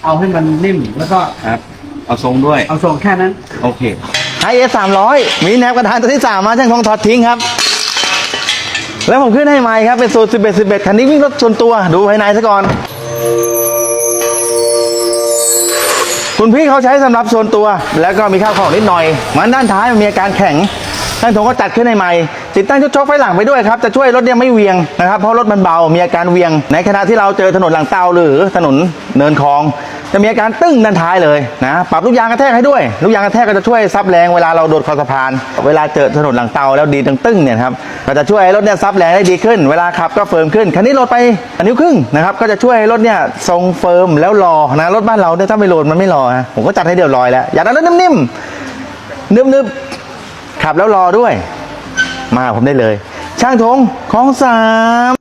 เอาให้มันนิ่มแล้วก็ครับเอาทรงด้วย เอาทรงแค่นั้นโอเคไฮเอส300มีแนบกระดานตัวที่3มาช่างทองถอดทิ้งครับแล้วผมขึ้นให้ใหม่ครับเป็นสูตร11คันนี้วิ่งรถส่วนตัวดูภายในซะก่อนคุณพี่เขาใช้สำหรับส่วนตัวแล้วก็มีข้าวของนิดหน่อยมันด้านท้ายมันมีอาการแข็งท่านผมก็จัดขึ้นให้ใหม่ติดตั้งชุดช็อคไฟหลังไปด้วยครับจะช่วยรถเนี่ยไม่เวียงนะครับเพราะรถมันเบามีอาการเวียงในขณะที่เราเจอถนนหลังเตาหรือถนนเนินคลองจะมีอาการตึ้งด้านท้ายเลยนะปรับลูกยางกระแทกให้ด้วยลูกยางกระแทกก็จะช่วยซับแรงเวลาเราโดดคอสะพานเวลาเจอถนนหลังเตาแล้วดีตึ้งเนี่ยครับก็จะช่วยให้รถเนี่ยซับแรงได้ดีขึ้นเวลาขับก็เฟิร์มขึ้นคันนี้โหลดไปนิ้วครึ่งนะครับก็จะช่วยให้รถเนี่ยทรงเฟิร์มแล้วรอนะรถบ้านเราเนี่ยถ้าไม่โหลดมันไม่รอฮะผมก็จัดให้เรียบร้อยแล้วอยากได้รถนิ่มๆนึบๆขับแล้วรอด้วยมาผมได้เลยช่างธงของ3